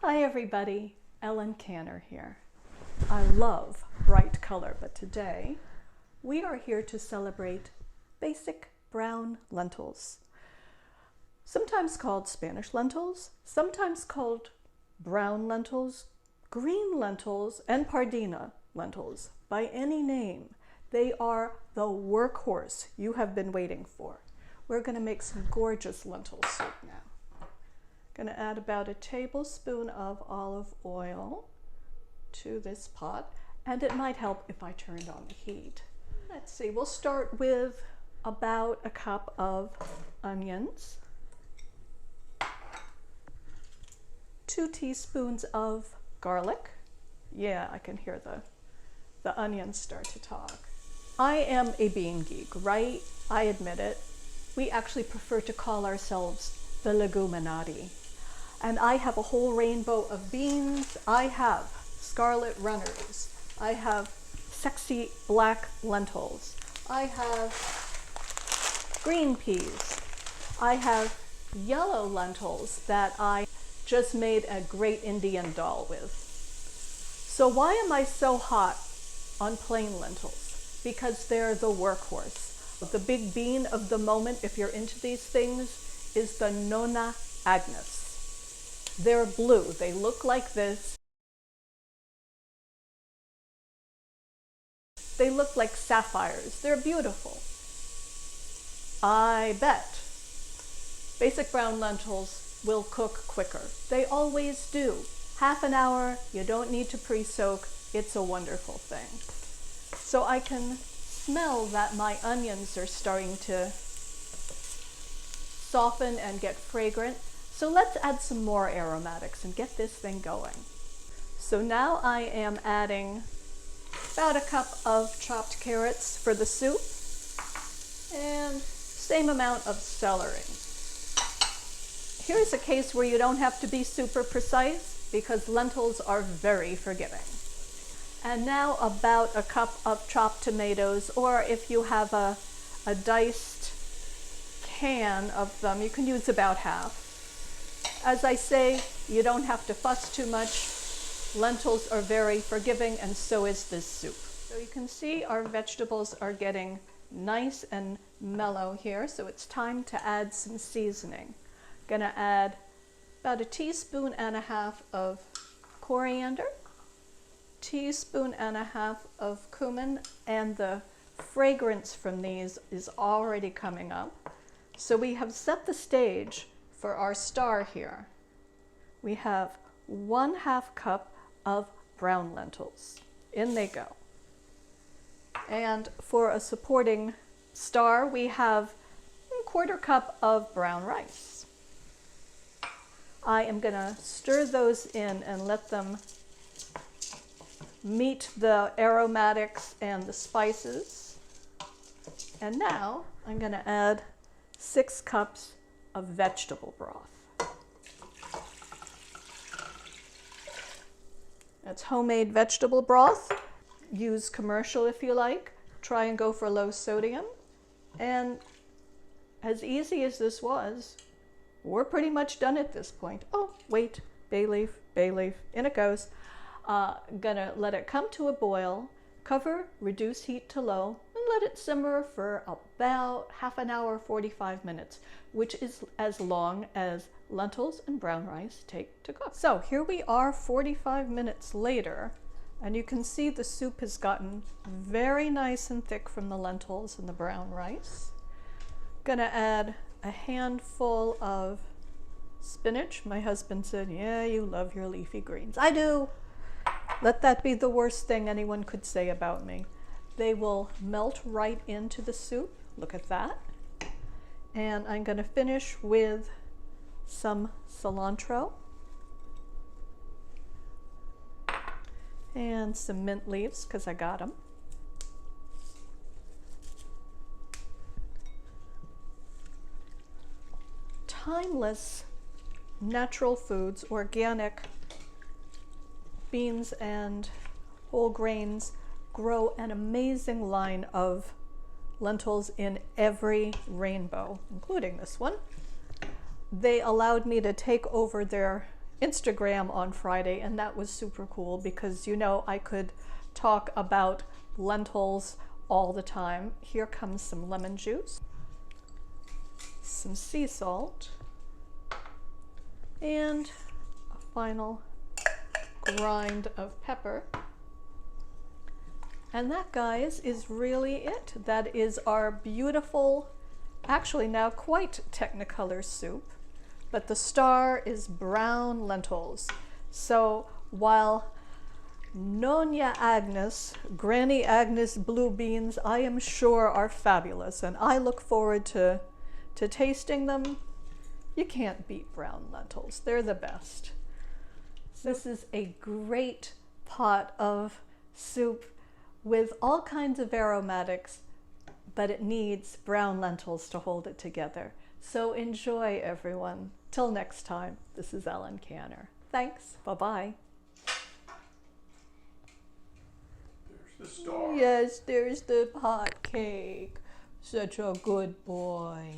Hi everybody, Ellen Canner here. I love bright color, but today we are here to celebrate basic brown lentils. Sometimes called Spanish lentils, sometimes called brown lentils, green lentils, and pardina lentils. By any name, they are the workhorse you have been waiting for. We're going to make some gorgeous lentil soup now. Going to add about a tablespoon of olive oil to this pot, and it might help if I turned on the heat. Let's see, we'll start with about a cup of onions, 2 teaspoons of garlic. Yeah, I can hear the onions start to talk. I am a bean geek, right? I admit it. We actually prefer to call ourselves the leguminati. And I have a whole rainbow of beans. I have scarlet runners. I have sexy black lentils. I have green peas. I have yellow lentils that I just made a great Indian dal with. So why am I so hot on plain lentils? Because they're the workhorse. The big bean of the moment, if you're into these things, is the Nona Agnes. They're blue. They look like this. They look like sapphires. They're beautiful. I bet basic brown lentils will cook quicker. They always do. Half an hour, you don't need to pre-soak. It's a wonderful thing. So I can smell that my onions are starting to soften and get fragrant. So let's add some more aromatics and get this thing going. So now I am adding about a cup of chopped carrots for the soup and same amount of celery. Here's a case where you don't have to be super precise because lentils are very forgiving. And now about a cup of chopped tomatoes, or if you have a diced can of them, you can use about half. As I say, you don't have to fuss too much. Lentils are very forgiving, and so is this soup. So you can see our vegetables are getting nice and mellow here, so it's time to add some seasoning. Gonna add about 1.5 teaspoons of coriander, 1.5 teaspoons of cumin, and the fragrance from these is already coming up. So we have set the stage for our star here. We have 1/2 cup of brown lentils. In they go. And for a supporting star, we have 1/4 cup of brown rice. I am gonna stir those in and let them meet the aromatics and the spices. And now I'm gonna add 6 cups of vegetable broth. It's homemade vegetable broth. Use commercial if you like. Try and go for low sodium. And as easy as this was, we're pretty much done at this point. Oh, wait, bay leaf, in it goes. Gonna let it come to a boil, cover, reduce heat to low, and let it simmer for about half an hour, 45 minutes, which is as long as lentils and brown rice take to cook. So here we are 45 minutes later, and you can see the soup has gotten very nice and thick from the lentils and the brown rice. Gonna add a handful of spinach. My husband said, yeah, you love your leafy greens. I do. Let that be the worst thing anyone could say about me. They will melt right into the soup. Look at that. And I'm going to finish with some cilantro and some mint leaves because I got them. Timeless natural foods, organic beans and whole grains grow an amazing line of lentils in every rainbow, including this one. They allowed me to take over their Instagram on Friday, and that was super cool because, you know, I could talk about lentils all the time. Here comes some lemon juice, some sea salt, and a final grind of pepper. And that, guys, is really it. That is our beautiful, actually now quite technicolor soup, but the star is brown lentils. So while Nona Agnes, Granny Agnes blue beans, I am sure are fabulous, and I look forward to tasting them, you can't beat brown lentils. They're the best. This is a great pot of soup with all kinds of aromatics, but it needs brown lentils to hold it together. So enjoy, everyone. Till next time, this is Ellen Canner. Thanks. Bye-bye. There's the star. Yes, there's the hot cake. Such a good boy.